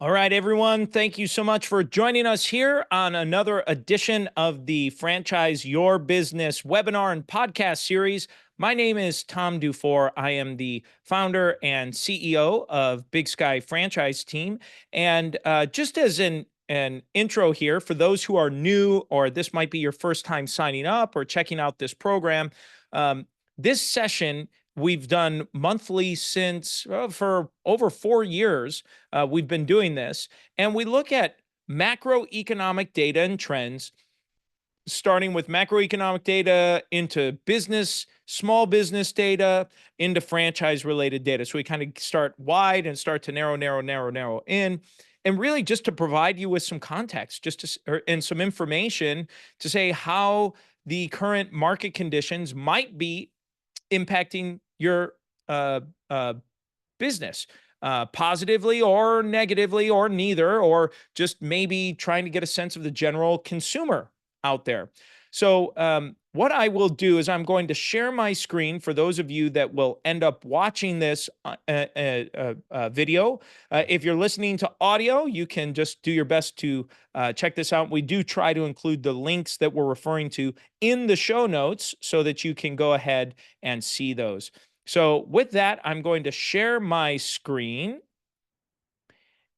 All right, everyone. Thank you so much for joining us here on another edition of the Franchise Your Business webinar and podcast series. My name is Tom DuFore. I am the founder and CEO of Big Sky Franchise Team. And just as an intro here, for those who are new or this might be your first time signing up or checking out this program, um, this session we've done monthly since for over 4 years. We've been doing this, and we look at macroeconomic data and trends, starting with macroeconomic data into business, small business data, into franchise related data. So we kind of start wide and start to narrow in. And really, just to provide you with some context, and some information to say how the current market conditions might be impacting your uh, uh, business, positively or negatively or neither, or just maybe trying to get a sense of the general consumer out there. So, what I will do is I'm going to share my screen for those of you that will end up watching this video. If you're listening to audio, you can just do your best to check this out. We do try to include the links that we're referring to in the show notes so that you can go ahead and see those. So with that, I'm going to share my screen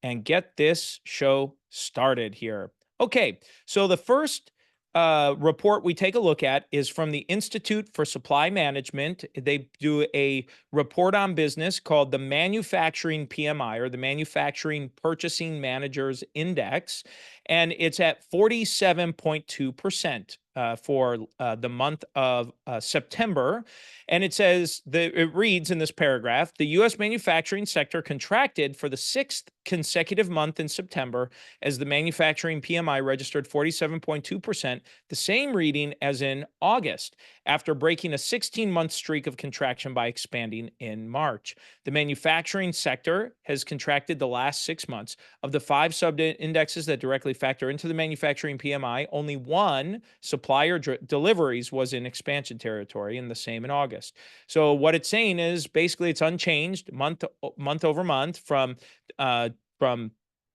and get this show started here. Okay, so the first report we take a look at is from the Institute for Supply Management. They do a report on business called the Manufacturing PMI, or the Manufacturing Purchasing Managers Index, and it's at 47.2%. For the month of September. And it reads in this paragraph, the U.S. manufacturing sector contracted for the sixth consecutive month in September as the manufacturing PMI registered 47.2%, the same reading as in August, after breaking a 16-month streak of contraction by expanding in March. The manufacturing sector has contracted the last 6 months. Of the 5 sub-indexes that directly factor into the manufacturing PMI, only one, supplier deliveries, was in expansion territory, and the same in August. So what it's saying is basically it's unchanged month over month from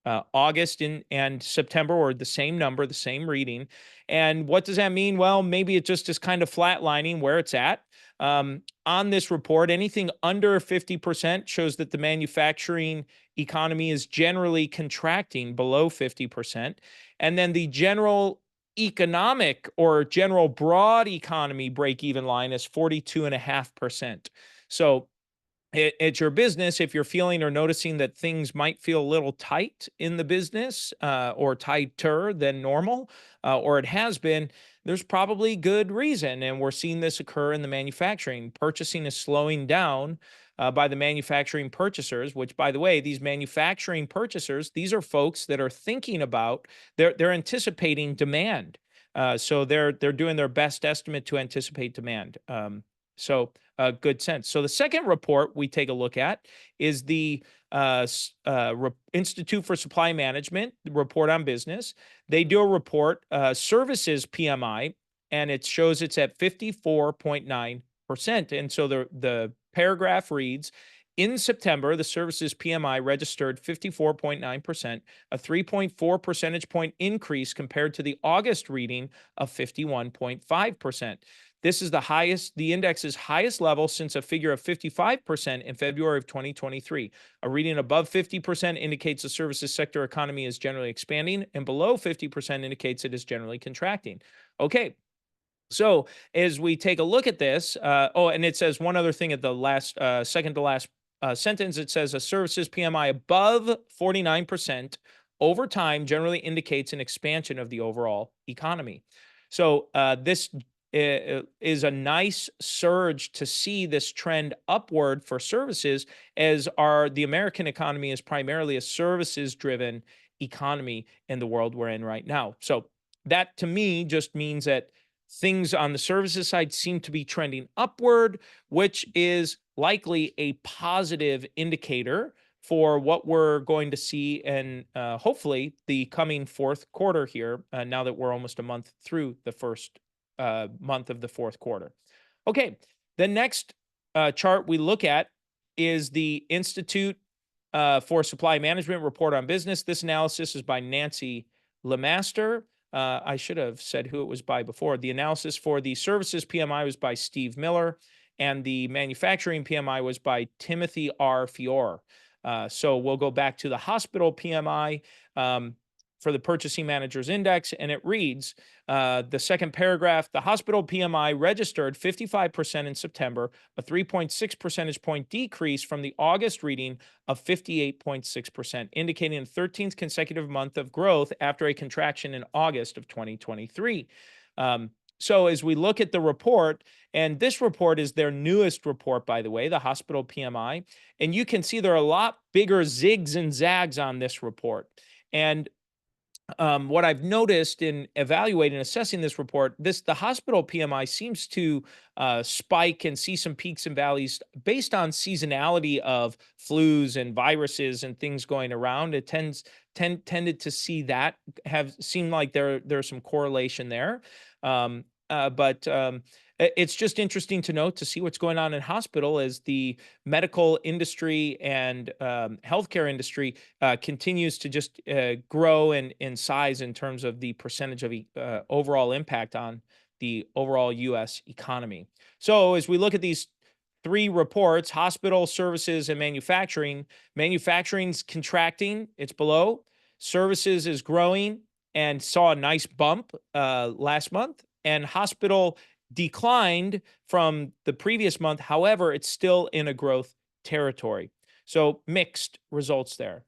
uh, August and September, or the same number, the same reading. And what does that mean? Well, maybe it just is kind of flatlining where it's at. On this report, anything under 50% shows that the manufacturing economy is generally contracting below 50%. And then the general economic or general broad economy break even line is 42.5%. So it's your business. If you're feeling or noticing that things might feel a little tight in the business, or tighter than normal, or it has been, there's probably good reason. And we're seeing this occur in the manufacturing. Purchasing is slowing down by the manufacturing purchasers, which, by the way, these manufacturing purchasers, these are folks that are thinking about, they're anticipating demand. So they're doing their best estimate to anticipate demand. Good sense. So the second report we take a look at is the Institute for Supply Management report on business. They do a report, services PMI, and it shows it's at 54.9%. And so the paragraph reads, in September, the services PMI registered 54.9%, a 3.4 percentage point increase compared to the August reading of 51.5%. This is the index's highest level since a figure of 55% in February of 2023. A reading above 50% indicates the services sector economy is generally expanding, and below 50% indicates it is generally contracting. Okay. So as we take a look at this, and it says one other thing at the last, second to last sentence. It says a services PMI above 49% over time generally indicates an expansion of the overall economy. So this is a nice surge to see this trend upward for services, as the American economy is primarily a services driven economy in the world we're in right now. So that to me just means that things on the services side seem to be trending upward, which is likely a positive indicator for what we're going to see in hopefully the coming fourth quarter here, now that we're almost a month through the first month of the fourth quarter. Okay, the next chart we look at is the Institute for supply management report on business. This analysis is by Nancy Lemaster. I should have said who it was by before. The analysis for the services PMI was by Steve Miller, and the manufacturing PMI was by Timothy R. Fiore. So we'll go back to the hospital PMI for the Purchasing Managers Index, and it reads the second paragraph: the hospital PMI registered 55% in September, a 3.6 percentage point decrease from the August reading of 58.6%, indicating a 13th consecutive month of growth after a contraction in August of 2023. So as we look at the report, and this report is their newest report, by the way, the hospital PMI, and you can see there are a lot bigger zigs and zags on this report. And what I've noticed in evaluating and assessing this report, the hospital PMI seems to spike and see some peaks and valleys based on seasonality of flus and viruses and things going around. It tended to see that have seemed like there's some correlation there. But it's just interesting to note to see what's going on in hospital as the medical industry and healthcare industry continues to just grow in size in terms of the percentage of overall impact on the overall U.S. economy. So as we look at these three reports: hospital, services, and manufacturing. Manufacturing's contracting, it's below. Services is growing and saw a nice bump last month. And hospital declined from the previous month. However, it's still in a growth territory. So mixed results there.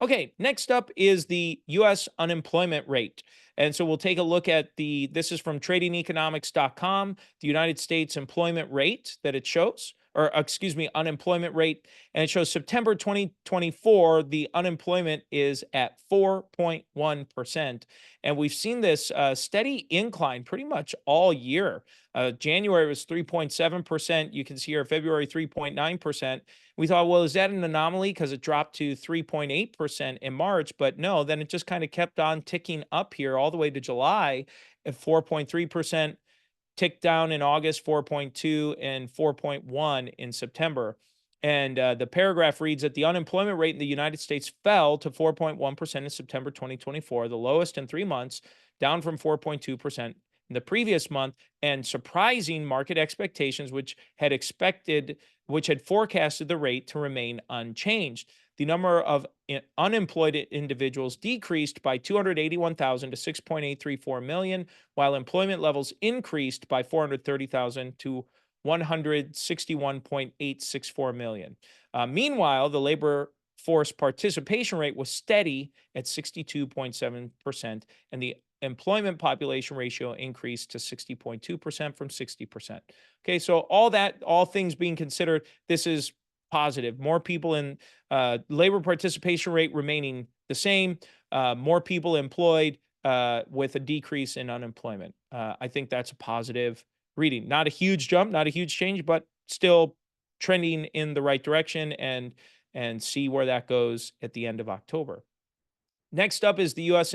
Okay, next up is the U.S. unemployment rate. And so we'll take a look at this is from tradingeconomics.com, the United States employment rate that it shows, or excuse me, unemployment rate. And it shows September 2024, the unemployment is at 4.1%. And we've seen this steady incline pretty much all year. January was 3.7%. You can see here February 3.9%. We thought, well, is that an anomaly because it dropped to 3.8% in March? But no, then it just kind of kept on ticking up here all the way to July at 4.3%, ticked down in August, 4.2, and 4.1 in September. And the paragraph reads that the unemployment rate in the United States fell to 4.1% in September 2024, the lowest in 3 months, down from 4.2% in the previous month, and surprising market expectations, which had forecasted the rate to remain unchanged. The number of unemployed individuals decreased by 281,000 to 6.834 million, while employment levels increased by 430,000 to 161.864 million. Meanwhile, the labor force participation rate was steady at 62.7%, and the employment population ratio increased to 60.2% from 60%. Okay, so all things being considered, this is positive. More people in labor participation rate remaining the same, more people employed with a decrease in unemployment. I think that's a positive reading. Not a huge jump, not a huge change, but still trending in the right direction, and see where that goes at the end of October. Next up is the U.S.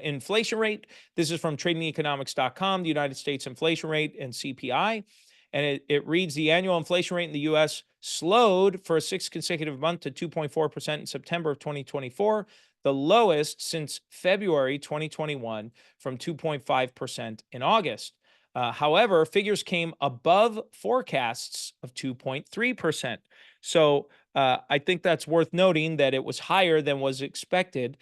Inflation rate. This is from tradingeconomics.com, the United States inflation rate and CPI. And it reads the annual inflation rate in the U.S. slowed for a sixth consecutive month to 2.4% in September of 2024, the lowest since February 2021 from 2.5% in August. However, figures came above forecasts of 2.3%. So I think that's worth noting that it was higher than was expected.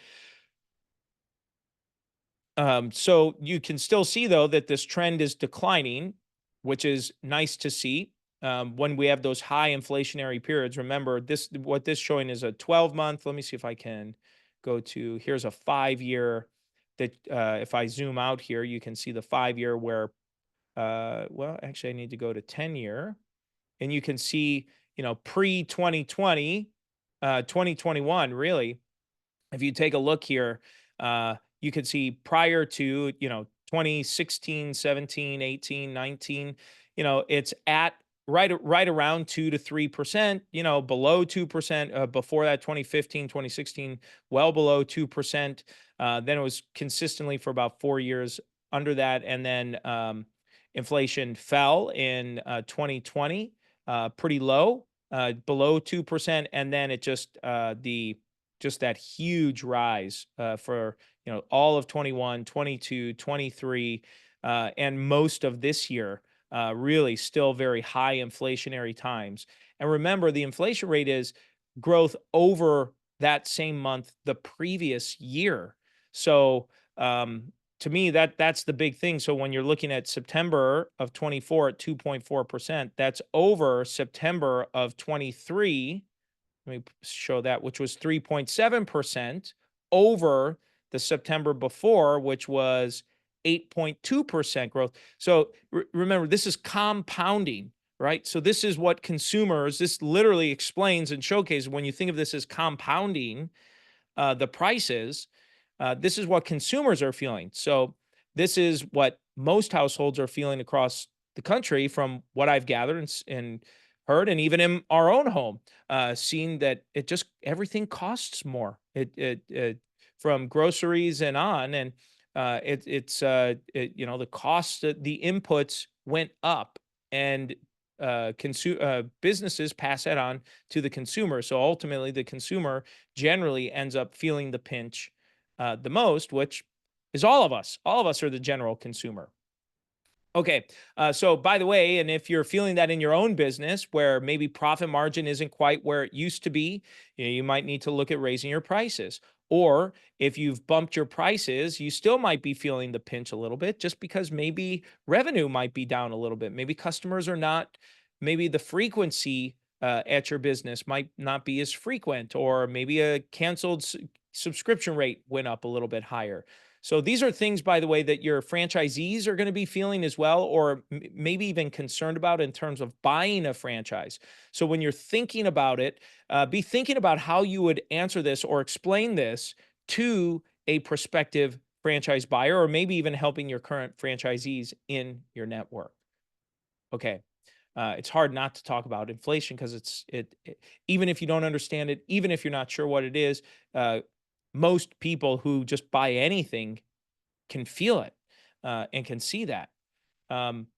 So you can still see, though, that this trend is declining, which is nice to see when we have those high inflationary periods. Remember, what this showing is a 12-month. Let me see if I can go to, here's a 5-year that if I zoom out here, you can see the 5-year where, well, actually I need to go to 10-year, and you can see, pre-2020, 2021, really, if you take a look here, you can see prior to, 2016, 17, 18, 19, it's at right around 2 to 3%, below 2%, before that 2015, 2016, well below 2%. Then it was consistently for about 4 years under that. And then inflation fell in 2020, pretty low. below 2%, and then it just that huge rise for all of 21, 22, 23, and most of this year. Really, still very high inflationary times. And remember, the inflation rate is growth over that same month the previous year. So to me, that's the big thing. So when you're looking at September of 24 at 2.4%, that's over September of 23. Let me show that, which was 3.7%, over the September before, which was 8.2% growth. So remember, this is compounding, right? So this is what consumers, this literally explains and showcases when you think of this as compounding the prices, this is what consumers are feeling. So this is what most households are feeling across the country, from what I've gathered and heard, and even in our own home, seeing that it just everything costs more. It from groceries and on, and the cost, the inputs went up, and businesses pass that on to the consumer. So ultimately, the consumer generally ends up feeling the pinch the most, which is all of us. All of us are the general consumer. Okay. So by the way, and if you're feeling that in your own business where maybe profit margin isn't quite where it used to be, you might need to look at raising your prices. Or if you've bumped your prices, you still might be feeling the pinch a little bit, just because maybe revenue might be down a little bit. Maybe customers are not, maybe the frequency at your business might not be as frequent, or maybe a canceled subscription rate went up a little bit higher. So these are things, by the way, that your franchisees are going to be feeling as well, or maybe even concerned about in terms of buying a franchise. So when you're thinking about it, be thinking about how you would answer this or explain this to a prospective franchise buyer, or maybe even helping your current franchisees in your network. Okay. It's hard not to talk about inflation because even if you don't understand it, even if you're not sure what it is, most people who just buy anything can feel it and can see that. Um,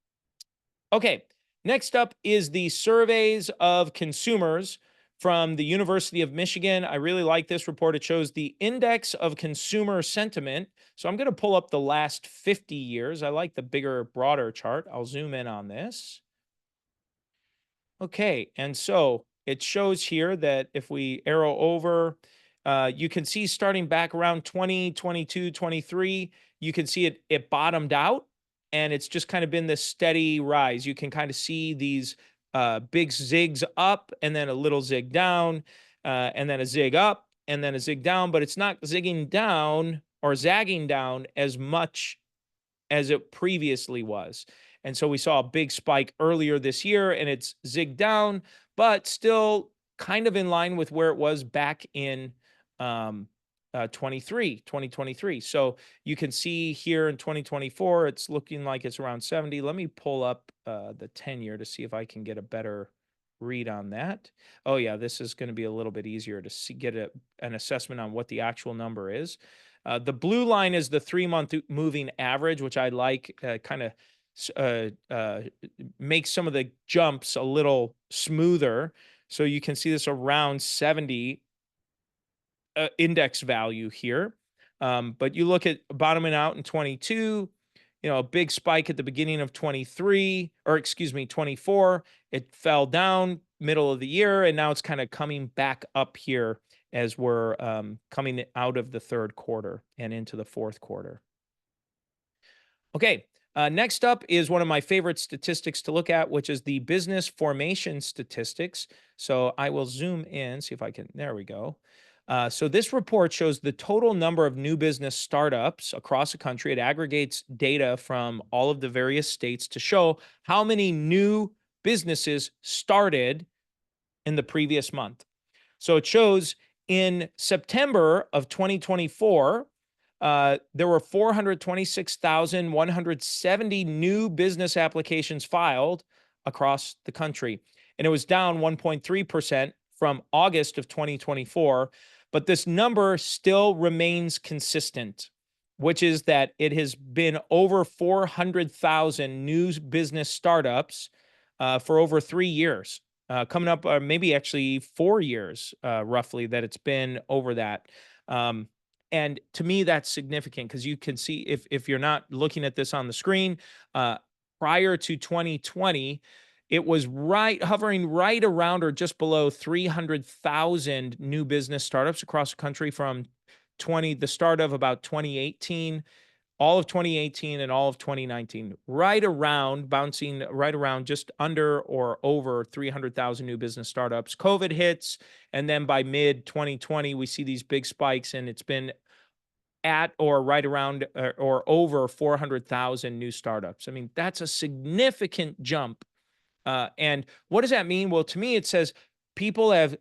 okay, next up is the surveys of consumers from the University of Michigan. I really like this report. It shows the index of consumer sentiment. So I'm going to pull up the last 50 years. I like the bigger, broader chart. I'll zoom in on this. Okay, and so it shows here that if we arrow over, you can see starting back around 2022, 23, you can see it bottomed out, and it's just kind of been this steady rise. You can kind of see these big zigs up, and then a little zig down, and then a zig up, and then a zig down, but it's not zigging down or zagging down as much as it previously was. And so we saw a big spike earlier this year, and it's zigged down, but still kind of in line with where it was back in um, 2023. So you can see here in 2024, it's looking like it's around 70. Let me pull up the 10-year to see if I can get a better read on that. Oh yeah, this is going to be a little bit easier to see, get an assessment on what the actual number is. The blue line is the 3-month moving average, which I like, kind of makes some of the jumps a little smoother. So you can see this around 70 index value here. But you look at bottoming out in 22, a big spike at the beginning of 23, or excuse me, 24. It fell down middle of the year, and now it's kind of coming back up here as we're coming out of the third quarter and into the fourth quarter. Okay, next up is one of my favorite statistics to look at, which is the business formation statistics. So I will zoom in, see if I can, there we go. So this report shows the total number of new business startups across the country. It aggregates data from all of the various states to show how many new businesses started in the previous month. So it shows in September of 2024, there were 426,170 new business applications filed across the country. And it was down 1.3% from August of 2024. But this number still remains consistent, which is that it has been over 400,000 new business startups for over 3 years. coming up, maybe actually 4 years, roughly, that it's been over that. Um, and to me, that's significant because you can see, if you're not looking at this on the screen, uh, prior to 2020, it was hovering right around or just below 300,000 new business startups across the country from the start of about 2018, all of 2018 and all of 2019, right around, bouncing right around just under or over 300,000 new business startups. COVID hits, and then by mid 2020, we see these big spikes, and it's been at or right around or over 400,000 new startups. I mean, that's a significant jump. And what does that mean? Well, to me, it says people have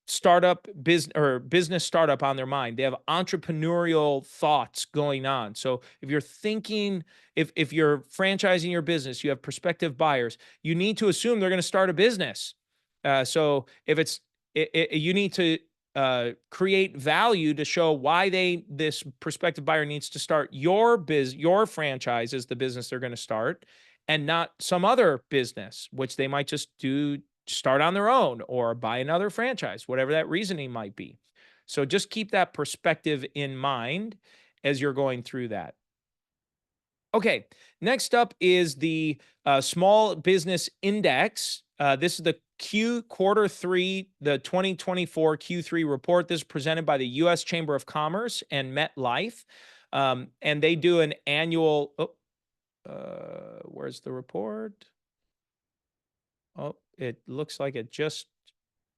startup business or business startup on their mind. They have entrepreneurial thoughts going on. So if you're thinking, if you're franchising your business, you have prospective buyers, you need to assume they're going to start a business. So if you need to create value to show why this prospective buyer needs to start your franchise is the business they're going to start, and not some other business, which they might just start on their own or buy another franchise, whatever that reasoning might be. So just keep that perspective in mind as you're going through that. Okay, next up is the Small Business Index. This is the Q3, the 2024 Q3 report. This is presented by the U.S. Chamber of Commerce and MetLife. And they do an annual, where's the report? Oh, it looks like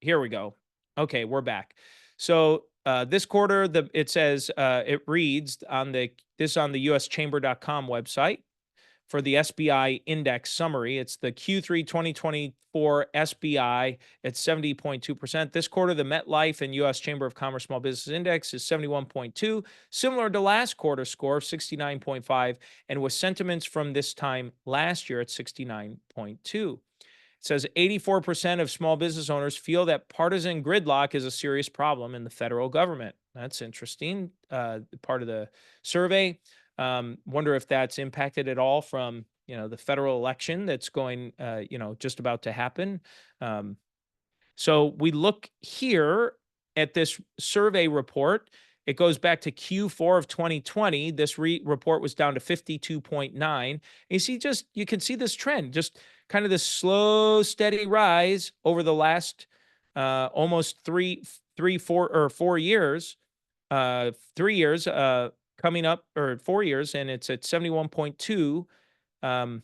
here we go. Okay, we're back. So this quarter, it says, it reads on the uschamber.com website for the SBI index summary. It's the Q3 2024 SBI at 70.2%. This quarter, the MetLife and U.S. Chamber of Commerce Small Business Index is 71.2, similar to last quarter's score of 69.5, and with sentiments from this time last year at 69.2. It says 84% of small business owners feel that partisan gridlock is a serious problem in the federal government. That's interesting. Part of the survey. Wonder if that's impacted at all from the federal election that's going just about to happen. So we look here at this survey report. It goes back to Q4 of 2020. This report was down to 52.9. You can see this trend, just kind of this slow, steady rise over the last almost 4 years, 3 years coming up, or 4 years, and it's at 71.2. And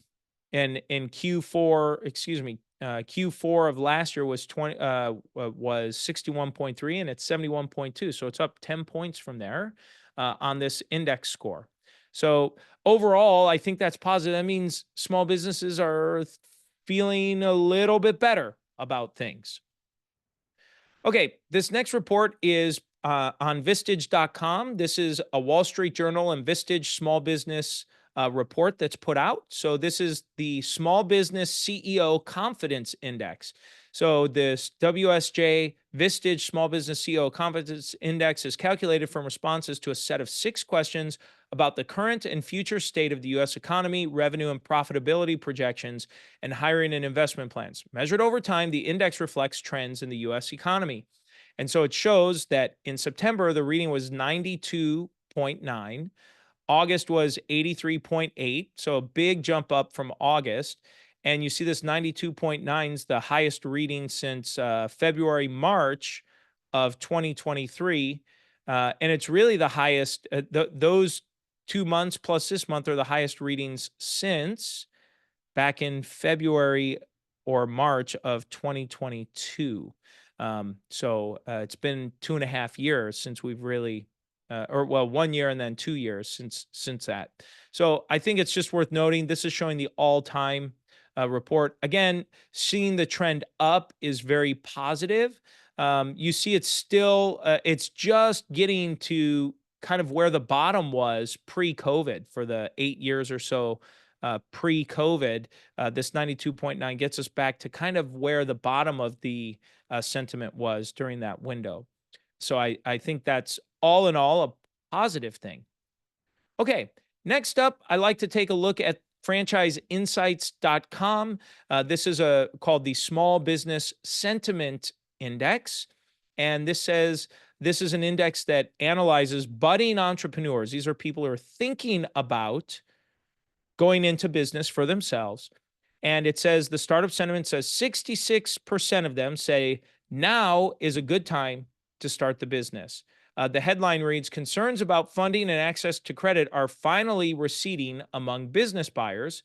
in Q4 of last year was 61.3, and it's 71.2. So it's up 10 points from there on this index score. So overall, I think that's positive. That means small businesses are feeling a little bit better about things. Okay, this next report is on Vistage.com. This is a Wall Street Journal and Vistage small business report that's put out. So this is the Small Business CEO Confidence Index. So this WSJ Vistage Small Business CEO Confidence Index is calculated from responses to a set of 6 questions about the current and future state of the U.S. economy, revenue and profitability projections, and hiring and investment plans. Measured over time, the index reflects trends in the U.S. economy. And so it shows that in September, the reading was 92.9. August was 83.8, so a big jump up from August. And you see this 92.9 is the highest reading since February, March of 2023. And it's really the highest, those 2 months plus this month are the highest readings since back in February or March of 2022. So it's been 2.5 years since we've really, 1 year and then 2 years since that. So I think it's just worth noting. This is showing the all-time report. Again, seeing the trend up is very positive. You see, it's just getting to kind of where the bottom was pre-COVID for the 8 years or so pre-COVID. This 92.9 gets us back to kind of where the bottom of the sentiment was during that window. So I think that's all in all a positive thing. Okay, next up, I like to take a look at franchiseinsights.com. This is called the Small Business Sentiment Index. And this says this is an index that analyzes budding entrepreneurs. These are people who are thinking about going into business for themselves. And it says the startup sentiment says 66% of them say now is a good time to start the business. The headline reads, concerns about funding and access to credit are finally receding among business buyers.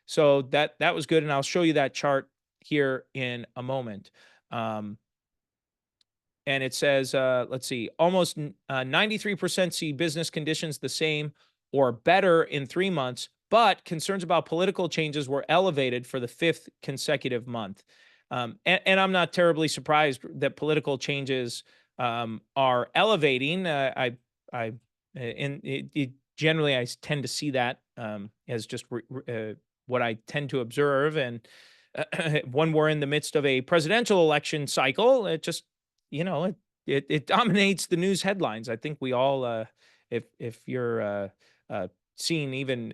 So that was good. And I'll show you that chart here in a moment. And it says, let's see, almost 93% see business conditions the same or better in 3 months, but concerns about political changes were elevated for the fifth consecutive month. And I'm not terribly surprised that political changes are elevating. Generally, I tend to see that as just what I tend to observe. And when we're in the midst of a presidential election cycle, it just it dominates the news headlines. I think we all, if you're seeing even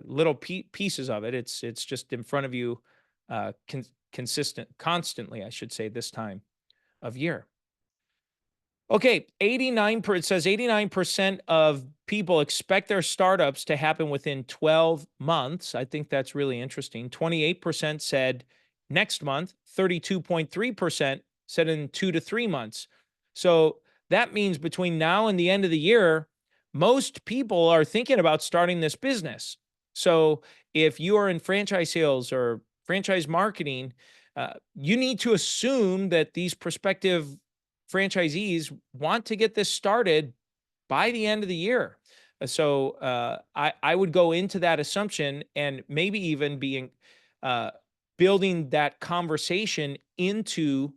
little pieces of it, it's just in front of you, constantly, I should say, this time of year. Okay, it says 89% of people expect their startups to happen within 12 months. I think that's really interesting. 28% said next month, 32.3% said in 2 to 3 months. So that means between now and the end of the year, most people are thinking about starting this business. So if you are in franchise sales or franchise marketing, you need to assume that these prospective franchisees want to get this started by the end of the year. So I would go into that assumption and maybe even building that conversation into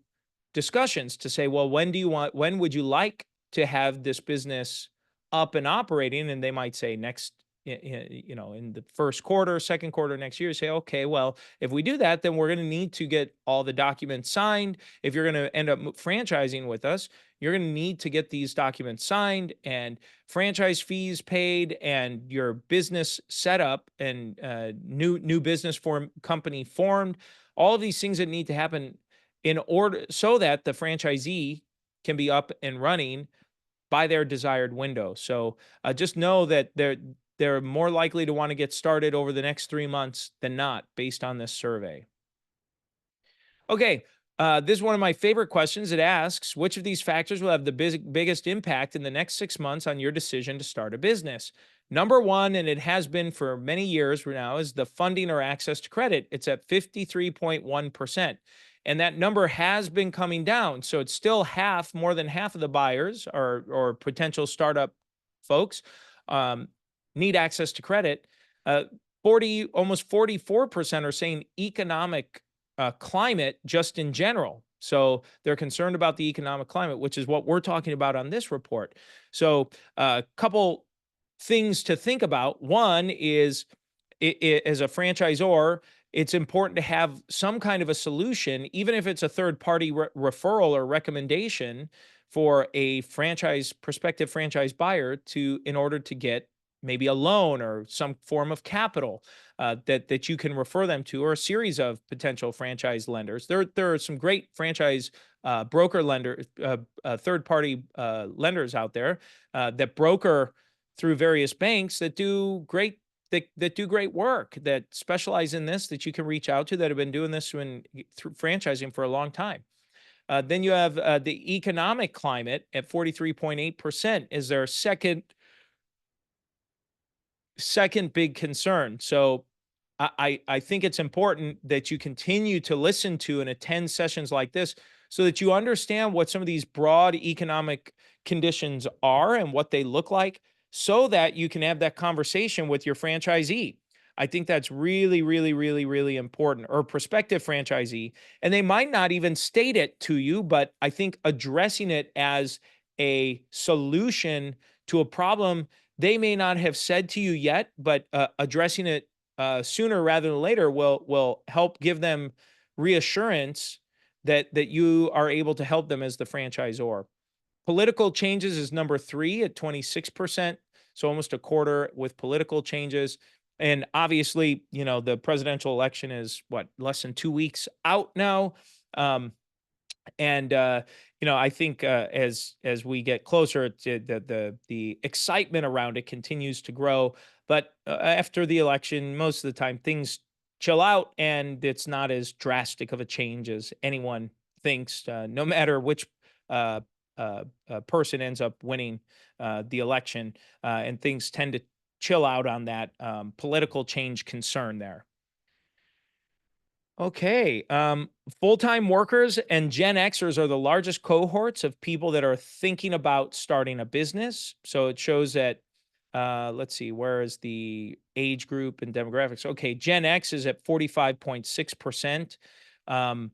discussions to say, well, when would you like to have this business up and operating? And they might say next, in the first quarter, second quarter next year. Say, okay, well, if we do that, then we're going to need to get all the documents signed. If you're going to end up franchising with us, you're going to need to get these documents signed and franchise fees paid and your business set up and new business company formed. All of these things that need to happen in order so that the franchisee can be up and running by their desired window. So just know that they're more likely to want to get started over the next 3 months than not, based on this survey. Okay, this is one of my favorite questions. It asks, which of these factors will have the biggest impact in the next 6 months on your decision to start a business? Number one, and it has been for many years now, is the funding or access to credit. It's at 53.1%. And that number has been coming down. So it's still more than half of the buyers or potential startup folks need access to credit. Almost 44% are saying economic climate just in general. So they're concerned about the economic climate, which is what we're talking about on this report. So a couple things to think about. One is, as a franchisor, it's important to have some kind of a solution, even if it's a third-party referral or recommendation for a prospective franchise buyer in order to get maybe a loan or some form of capital that you can refer them to, or a series of potential franchise lenders. There are some great franchise broker lenders, third-party lenders out there that broker through various banks that do great work, that specialize in this, that you can reach out to, that have been doing this through franchising for a long time. Then you have the economic climate at 43.8% is their second big concern. So I think it's important that you continue to listen to and attend sessions like this so that you understand what some of these broad economic conditions are and what they look like, so that you can have that conversation with your franchisee. I think that's really, really, really, really important, or prospective franchisee. And they might not even state it to you, but I think addressing it as a solution to a problem they may not have said to you yet, but addressing it sooner rather than later will help give them reassurance that you are able to help them as the franchisor. Political changes is number 3 at 26%. So almost a quarter with political changes. And obviously, the presidential election is what, less than 2 weeks out now. Um, and I think as we get closer to the excitement around it continues to grow. But after the election, most of the time things chill out, and it's not as drastic of a change as anyone thinks. No matter which uh, person ends up winning the election, and things tend to chill out on that political change concern there. Okay. Full-time workers and Gen Xers are the largest cohorts of people that are thinking about starting a business. So it shows that, let's see, where is the age group and demographics? Okay, Gen X is at 45.6%, um,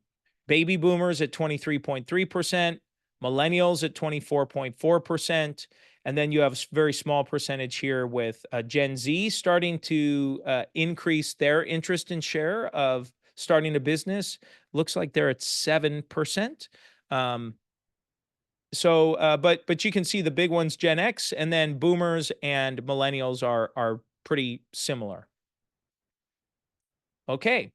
baby boomers at 23.3%, millennials at 24.4%. And then you have a very small percentage here with Gen Z starting to increase their interest and share of starting a business. Looks like they're at 7%. Um, but you can see the big ones, Gen X, and then boomers and millennials are pretty similar. Okay.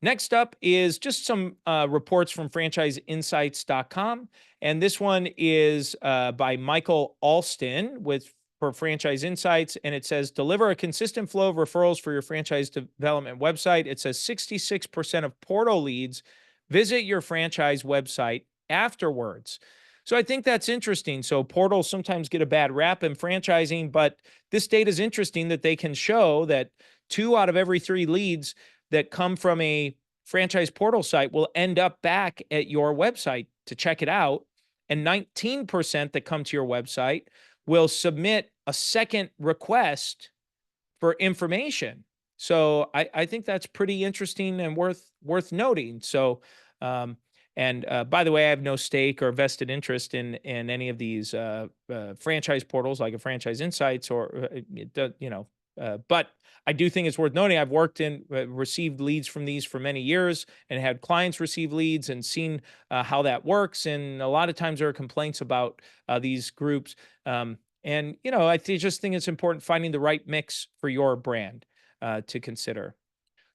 Next up is just some reports from franchiseinsights.com. And this one is by Michael Alston with for Franchise Insights. And it says, deliver a consistent flow of referrals for your franchise development website. It says 66% of portal leads visit your franchise website afterwards. So I think that's interesting. So portals sometimes get a bad rap in franchising, but this data is interesting that they can show that 2 out of every 3 leads that come from a franchise portal site will end up back at your website to check it out. And 19% that come to your website will submit a second request for information. So I think that's pretty interesting and worth noting. So, and by the way, I have no stake or vested interest in any of these franchise portals like a Franchise Insights or but I do think it's worth noting. I've worked in received leads from these for many years and had clients receive leads and seen how that works. And a lot of times there are complaints about these groups. And just think it's important finding the right mix for your brand to consider.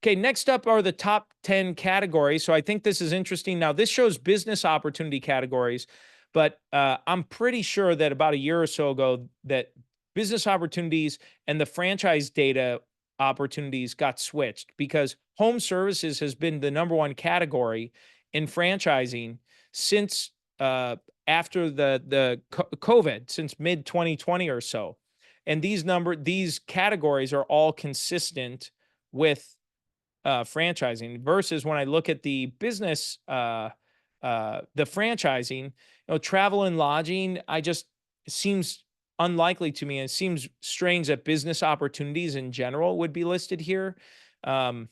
Okay, next up are the top 10 categories. So I think this is interesting. Now, this shows business opportunity categories, but I'm pretty sure that about a year or so ago that business opportunities and the franchise data opportunities got switched because home services has been the number one category in franchising since after the COVID, since mid 2020 or so. And these categories are all consistent with franchising versus when I look at the business, the franchising, travel and lodging, it seems unlikely to me. And it seems strange that business opportunities in general would be listed here. Um,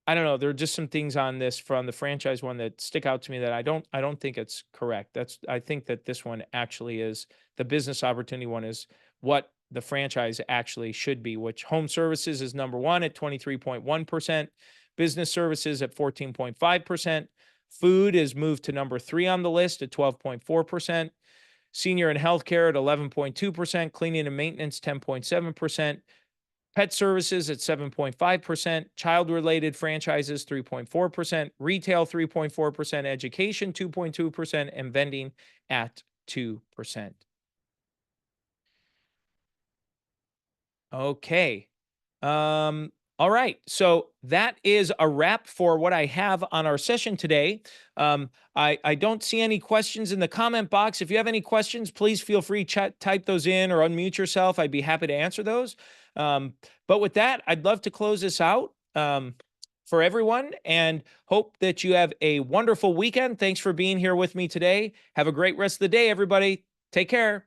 I don't know. There are just some things on this from the franchise one that stick out to me that I don't think it's correct. I think that this one actually is the business opportunity one is what the franchise actually should be, which home services is number one at 23.1%, business services at 14.5%, food is moved to number three on the list at 12.4%, senior and healthcare at 11.2%, cleaning and maintenance 10.7%, pet services at 7.5%, child related franchises 3.4%, retail 3.4%, education 2.2%, and vending at 2%. Okay. All right. So that is a wrap for what I have on our session today. I don't see any questions in the comment box. If you have any questions, please feel free to type those in or unmute yourself. I'd be happy to answer those. But with that, I'd love to close this out for everyone and hope that you have a wonderful weekend. Thanks for being here with me today. Have a great rest of the day, everybody. Take care.